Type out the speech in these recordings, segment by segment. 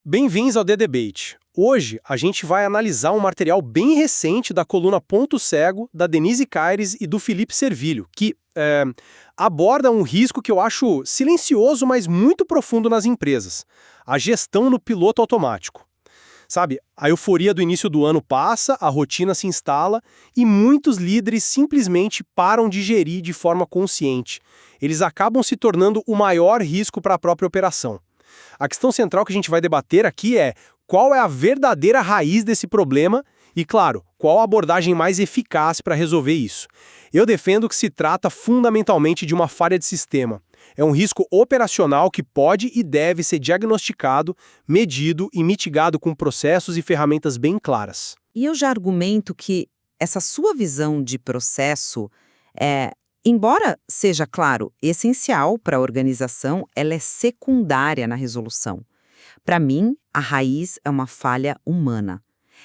Bem-vindos ao The Debate. Hoje a gente vai analisar um material bem recente da coluna Ponto Cego, da Denise Caires e do Felipe Servilho, que aborda um risco que eu acho silencioso, mas muito profundo nas empresas: a gestão no piloto automático. Sabe, a euforia do início do ano passa, a rotina se instala e muitos líderes simplesmente param de gerir de forma consciente. Eles acabam se tornando o maior risco para a própria operação. A questão central que a gente vai debater aqui é qual é a verdadeira raiz desse problema e, claro, qual a abordagem mais eficaz para resolver isso. Eu defendo que se trata fundamentalmente de uma falha de sistema. É um risco operacional que pode e deve ser diagnosticado, medido e mitigado com processos e ferramentas bem claras. E eu já argumento que essa sua visão de processo embora seja, claro, essencial para a organização, ela é secundária na resolução. Para mim, a raiz é uma falha humana.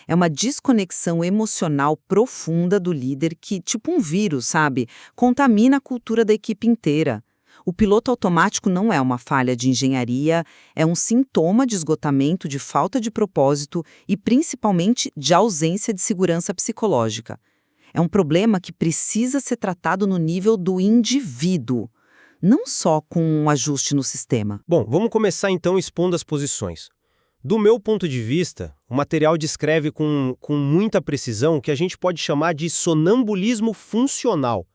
É uma desconexão emocional profunda do líder que, tipo um vírus, sabe, contamina a cultura da equipe inteira. O piloto automático não é uma falha de engenharia, é um sintoma de esgotamento, de falta de propósito e, principalmente, de ausência de segurança psicológica. É um problema que precisa ser tratado no nível do indivíduo, não só com um ajuste no sistema. Bom, vamos começar então expondo as posições. Do meu ponto de vista, o material descreve com muita precisão o que a gente pode chamar de sonambulismo funcional.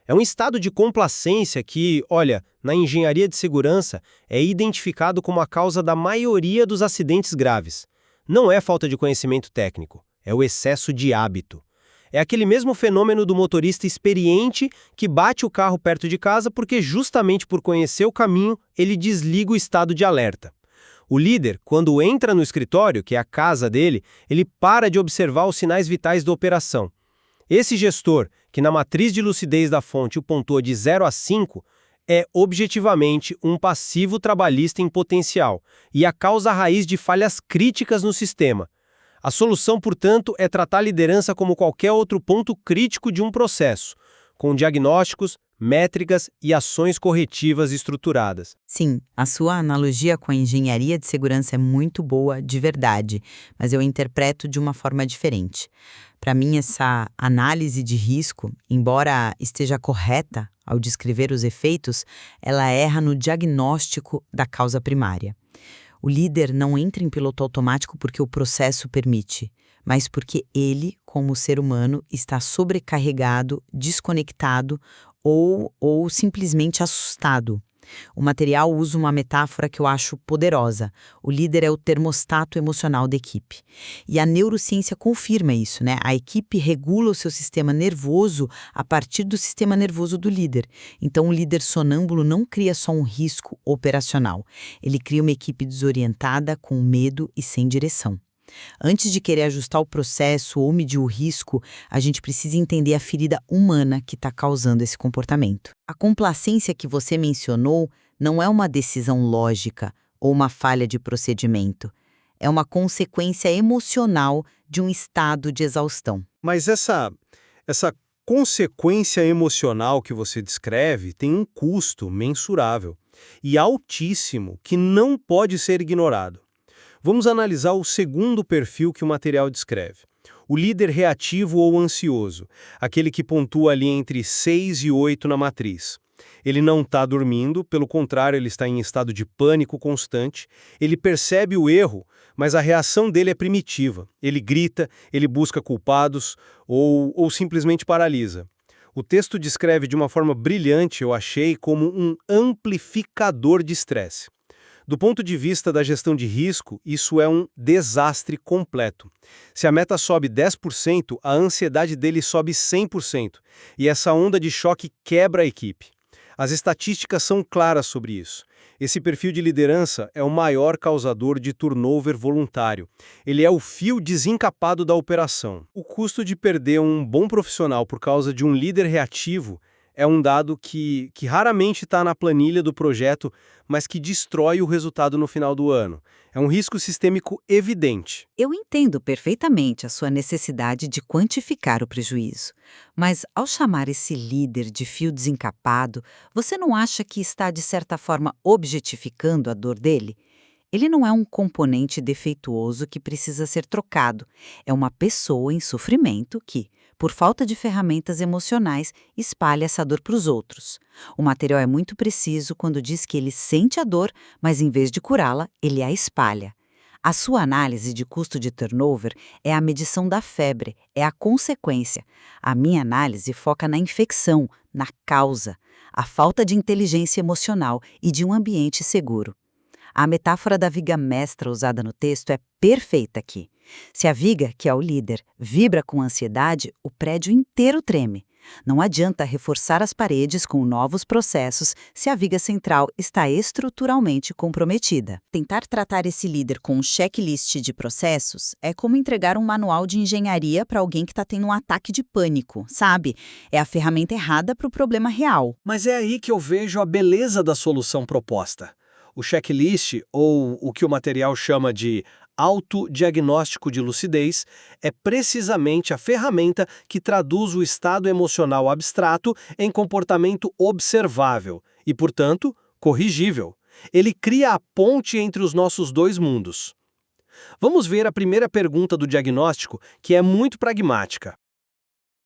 É um estado de complacência que, olha, na engenharia de segurança, é identificado como a causa da maioria dos acidentes graves. Não é falta de conhecimento técnico, é o excesso de hábito. É aquele mesmo fenômeno do motorista experiente que bate o carro perto de casa porque, justamente por conhecer o caminho, ele desliga o estado de alerta. O líder, quando entra no escritório, que é a casa dele, ele para de observar os sinais vitais da operação. Esse gestor, que na matriz de lucidez da fonte o pontua de 0 a 5, é objetivamente um passivo trabalhista em potencial e a causa raiz de falhas críticas no sistema. A solução, portanto, é tratar a liderança como qualquer outro ponto crítico de um processo, com diagnósticos, métricas e ações corretivas estruturadas. Sim, a sua analogia com a engenharia de segurança é muito boa, de verdade, mas eu interpreto de uma forma diferente. Para mim, essa análise de risco, embora esteja correta ao descrever os efeitos, ela erra no diagnóstico da causa primária. O líder não entra em piloto automático porque o processo permite, mas porque ele, como ser humano, está sobrecarregado, desconectado ou simplesmente assustado. O material usa uma metáfora que eu acho poderosa. O líder é o termostato emocional da equipe. E a neurociência confirma isso, né? A equipe regula o seu sistema nervoso a partir do sistema nervoso do líder. Então, o líder sonâmbulo não cria só um risco operacional. Ele cria uma equipe desorientada, com medo e sem direção. Antes de querer ajustar o processo ou medir o risco, a gente precisa entender a ferida humana que está causando esse comportamento. A complacência que você mencionou não é uma decisão lógica ou uma falha de procedimento. É uma consequência emocional de um estado de exaustão. Mas essa consequência emocional que você descreve tem um custo mensurável e altíssimo que não pode ser ignorado. Vamos analisar o segundo perfil que o material descreve. O líder reativo ou ansioso, aquele que pontua ali entre 6 e 8 na matriz. Ele não está dormindo, pelo contrário, ele está em estado de pânico constante, ele percebe o erro, mas a reação dele é primitiva. Ele grita, ele busca culpados ou simplesmente paralisa. O texto descreve de uma forma brilhante, eu achei, como um amplificador de estresse. Do ponto de vista da gestão de risco, isso é um desastre completo. Se a meta sobe 10%, a ansiedade dele sobe 100%, e essa onda de choque quebra a equipe. As estatísticas são claras sobre isso. Esse perfil de liderança é o maior causador de turnover voluntário. Ele é o fio desencapado da operação. O custo de perder um bom profissional por causa de um líder reativo é um dado que raramente está na planilha do projeto, mas que destrói o resultado no final do ano. É um risco sistêmico evidente. Eu entendo perfeitamente a sua necessidade de quantificar o prejuízo, mas ao chamar esse líder de fio desencapado, você não acha que está, de certa forma, objetificando a dor dele? Ele não é um componente defeituoso que precisa ser trocado. É uma pessoa em sofrimento que, por falta de ferramentas emocionais, espalha essa dor para os outros. O material é muito preciso quando diz que ele sente a dor, mas em vez de curá-la, ele a espalha. A sua análise de custo de turnover é a medição da febre, é a consequência. A minha análise foca na infecção, na causa, a falta de inteligência emocional e de um ambiente seguro. A metáfora da viga mestra usada no texto é perfeita aqui. Se a viga, que é o líder, vibra com ansiedade, o prédio inteiro treme. Não adianta reforçar as paredes com novos processos se a viga central está estruturalmente comprometida. Tentar tratar esse líder com um checklist de processos é como entregar um manual de engenharia para alguém que está tendo um ataque de pânico, sabe? É a ferramenta errada para o problema real. Mas é aí que eu vejo a beleza da solução proposta. O checklist, ou o que o material chama de autodiagnóstico de lucidez, é precisamente a ferramenta que traduz o estado emocional abstrato em comportamento observável e, portanto, corrigível. Ele cria a ponte entre os nossos dois mundos. Vamos ver a primeira pergunta do diagnóstico, que é muito pragmática.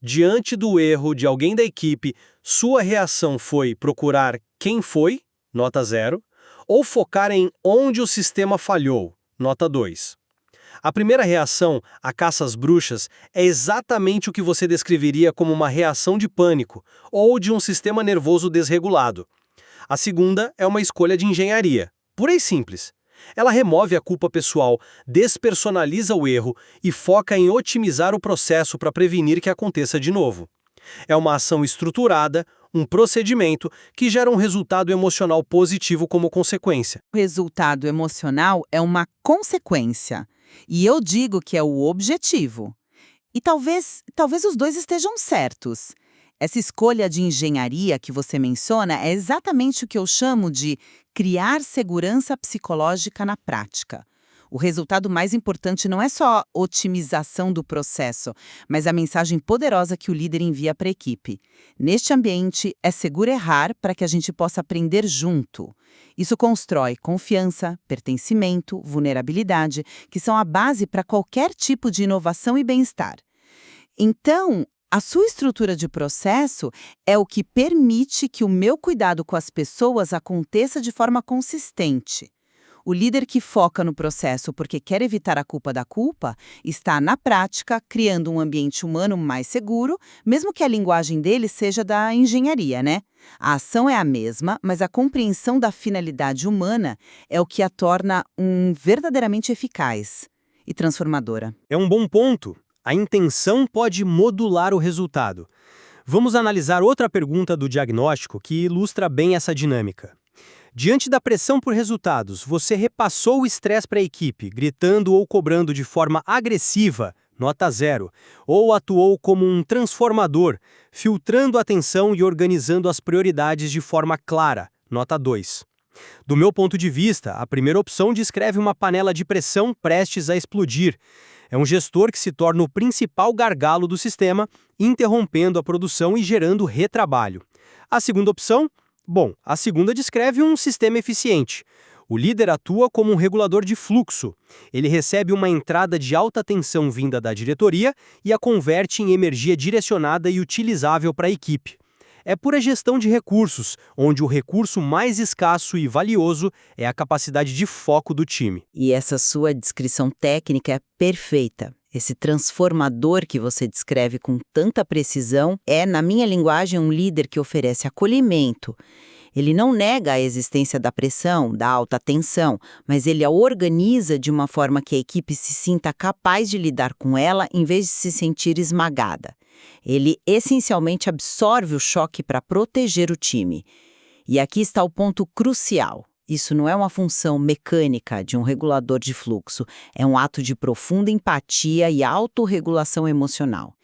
Diante do erro de alguém da equipe, sua reação foi procurar quem foi, nota 0, ou focar em onde o sistema falhou, nota 2. A primeira reação, a caça às bruxas, é exatamente o que você descreveria como uma reação de pânico ou de um sistema nervoso desregulado. A segunda é uma escolha de engenharia, pura e simples. Ela remove a culpa pessoal, despersonaliza o erro e foca em otimizar o processo para prevenir que aconteça de novo. É uma ação estruturada, um procedimento que gera um resultado emocional positivo como consequência. O resultado emocional é uma consequência. E eu digo que é o objetivo. E talvez os dois estejam certos. Essa escolha de engenharia que você menciona é exatamente o que eu chamo de criar segurança psicológica na prática. O resultado mais importante não é só a otimização do processo, mas a mensagem poderosa que o líder envia para a equipe. Neste ambiente, é seguro errar para que a gente possa aprender junto. Isso constrói confiança, pertencimento, vulnerabilidade, que são a base para qualquer tipo de inovação e bem-estar. Então, a sua estrutura de processo é o que permite que o meu cuidado com as pessoas aconteça de forma consistente. O líder que foca no processo porque quer evitar a culpa da culpa está, na prática, criando um ambiente humano mais seguro, mesmo que a linguagem dele seja da engenharia, né? A ação é a mesma, mas a compreensão da finalidade humana é o que a torna verdadeiramente eficaz e transformadora. É um bom ponto. A intenção pode modular o resultado. Vamos analisar outra pergunta do diagnóstico que ilustra bem essa dinâmica. Diante da pressão por resultados, você repassou o estresse para a equipe, gritando ou cobrando de forma agressiva, nota 0, ou atuou como um transformador, filtrando a atenção e organizando as prioridades de forma clara, nota 2. Do meu ponto de vista, a primeira opção descreve uma panela de pressão prestes a explodir. É um gestor que se torna o principal gargalo do sistema, interrompendo a produção e gerando retrabalho. A segunda opção? Bom, a segunda descreve um sistema eficiente. O líder atua como um regulador de fluxo. Ele recebe uma entrada de alta tensão vinda da diretoria e a converte em energia direcionada e utilizável para a equipe. É pura gestão de recursos, onde o recurso mais escasso e valioso é a capacidade de foco do time. E essa sua descrição técnica é perfeita. Esse transformador que você descreve com tanta precisão é, na minha linguagem, um líder que oferece acolhimento. Ele não nega a existência da pressão, da alta tensão, mas ele a organiza de uma forma que a equipe se sinta capaz de lidar com ela em vez de se sentir esmagada. Ele essencialmente absorve o choque para proteger o time. E aqui está o ponto crucial. Isso não é uma função mecânica de um regulador de fluxo, é um ato de profunda empatia e autorregulação emocional.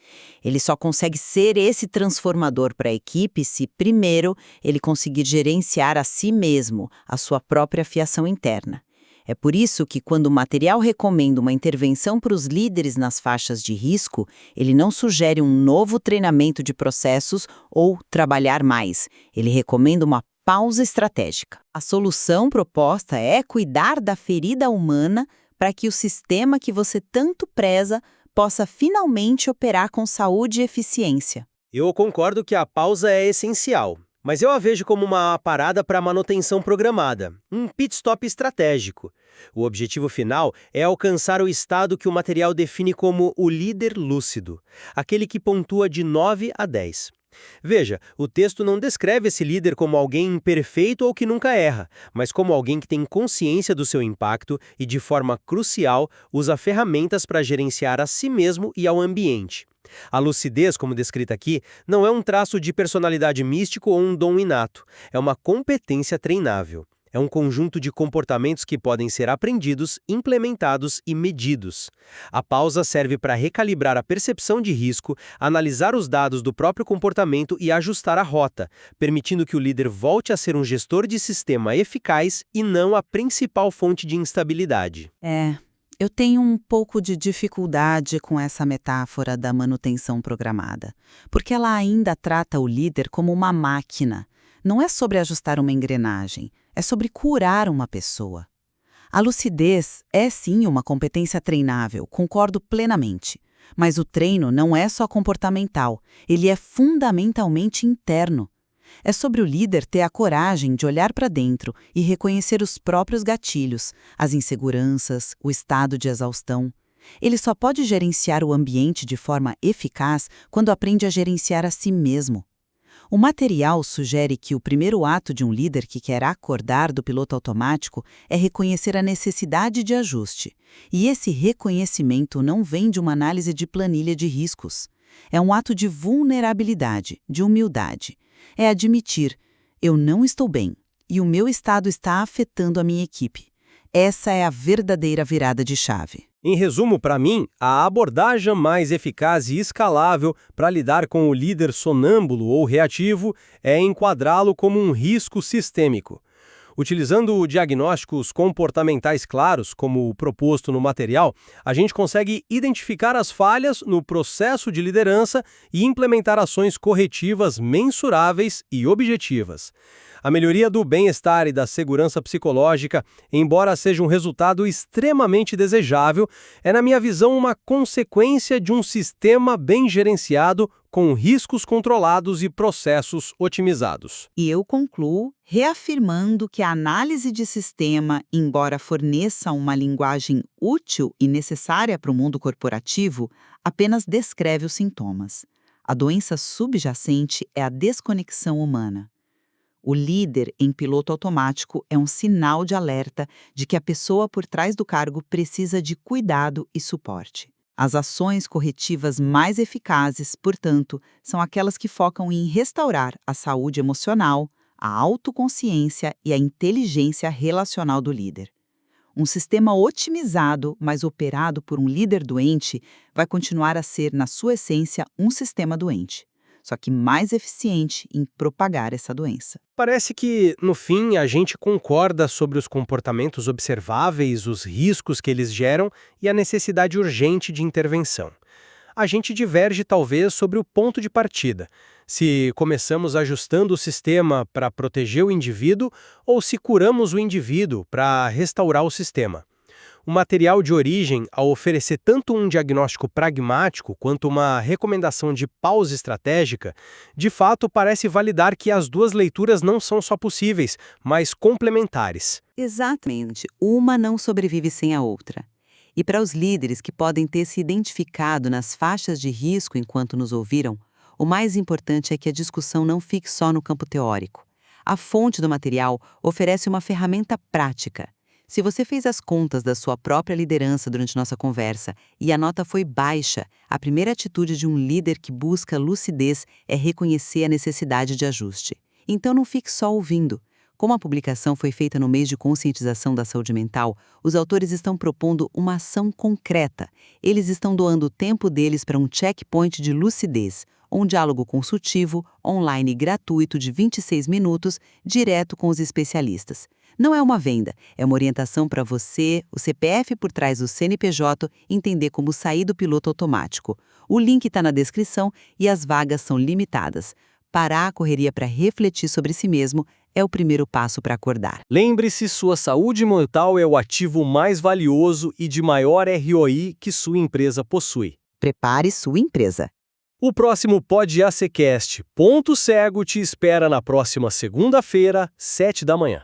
Ele só consegue ser esse transformador para a equipe se, primeiro, ele conseguir gerenciar a si mesmo, a sua própria fiação interna. É por isso que, quando o material recomenda uma intervenção para os líderes nas faixas de risco, ele não sugere um novo treinamento de processos ou trabalhar mais. Ele recomenda uma pausa estratégica. A solução proposta é cuidar da ferida humana para que o sistema que você tanto preza possa finalmente operar com saúde e eficiência. Eu concordo que a pausa é essencial, mas eu a vejo como uma parada para manutenção programada, um pit stop estratégico. O objetivo final é alcançar o estado que o material define como o líder lúcido, aquele que pontua de 9 a 10. Veja, o texto não descreve esse líder como alguém imperfeito ou que nunca erra, mas como alguém que tem consciência do seu impacto e, de forma crucial, usa ferramentas para gerenciar a si mesmo e ao ambiente. A lucidez, como descrita aqui, não é um traço de personalidade místico ou um dom inato, é uma competência treinável. É um conjunto de comportamentos que podem ser aprendidos, implementados e medidos. A pausa serve para recalibrar a percepção de risco, analisar os dados do próprio comportamento e ajustar a rota, permitindo que o líder volte a ser um gestor de sistema eficaz e não a principal fonte de instabilidade. Eu tenho um pouco de dificuldade com essa metáfora da manutenção programada, porque ela ainda trata o líder como uma máquina. Não é sobre ajustar uma engrenagem, é sobre curar uma pessoa. A lucidez é sim uma competência treinável, concordo plenamente. Mas o treino não é só comportamental, ele é fundamentalmente interno. É sobre o líder ter a coragem de olhar para dentro e reconhecer os próprios gatilhos, as inseguranças, o estado de exaustão. Ele só pode gerenciar o ambiente de forma eficaz quando aprende a gerenciar a si mesmo. O material sugere que o primeiro ato de um líder que quer acordar do piloto automático é reconhecer a necessidade de ajuste. E esse reconhecimento não vem de uma análise de planilha de riscos. É um ato de vulnerabilidade, de humildade. É admitir, eu não estou bem e o meu estado está afetando a minha equipe. Essa é a verdadeira virada de chave. Em resumo, para mim, a abordagem mais eficaz e escalável para lidar com o líder sonâmbulo ou reativo é enquadrá-lo como um risco sistêmico. Utilizando diagnósticos comportamentais claros, como o proposto no material, a gente consegue identificar as falhas no processo de liderança e implementar ações corretivas mensuráveis e objetivas. A melhoria do bem-estar e da segurança psicológica, embora seja um resultado extremamente desejável, é, na minha visão, uma consequência de um sistema bem gerenciado, com riscos controlados e processos otimizados. E eu concluo reafirmando que a análise de sistema, embora forneça uma linguagem útil e necessária para o mundo corporativo, apenas descreve os sintomas. A doença subjacente é a desconexão humana. O líder em piloto automático é um sinal de alerta de que a pessoa por trás do cargo precisa de cuidado e suporte. As ações corretivas mais eficazes, portanto, são aquelas que focam em restaurar a saúde emocional, a autoconsciência e a inteligência relacional do líder. Um sistema otimizado, mas operado por um líder doente, vai continuar a ser, na sua essência, um sistema doente, só que mais eficiente em propagar essa doença. Parece que, no fim, a gente concorda sobre os comportamentos observáveis, os riscos que eles geram e a necessidade urgente de intervenção. A gente diverge, talvez, sobre o ponto de partida. Se começamos ajustando o sistema para proteger o indivíduo ou se curamos o indivíduo para restaurar o sistema. O material de origem, ao oferecer tanto um diagnóstico pragmático quanto uma recomendação de pausa estratégica, de fato parece validar que as duas leituras não são só possíveis, mas complementares. Exatamente. Uma não sobrevive sem a outra. E para os líderes que podem ter se identificado nas faixas de risco enquanto nos ouviram, o mais importante é que a discussão não fique só no campo teórico. A fonte do material oferece uma ferramenta prática. Se você fez as contas da sua própria liderança durante nossa conversa e a nota foi baixa, a primeira atitude de um líder que busca lucidez é reconhecer a necessidade de ajuste. Então não fique só ouvindo. Como a publicação foi feita no mês de conscientização da saúde mental, os autores estão propondo uma ação concreta. Eles estão doando o tempo deles para um checkpoint de lucidez, um diálogo consultivo, online gratuito de 26 minutos, direto com os especialistas. Não é uma venda, é uma orientação para você, o CPF por trás do CNPJ, entender como sair do piloto automático. O link está na descrição e as vagas são limitadas. Parar a correria para refletir sobre si mesmo é o primeiro passo para acordar. Lembre-se, sua saúde mental é o ativo mais valioso e de maior ROI que sua empresa possui. Prepare sua empresa. O próximo Pod ACCast Ponto Cego te espera na próxima segunda-feira, 7 da manhã.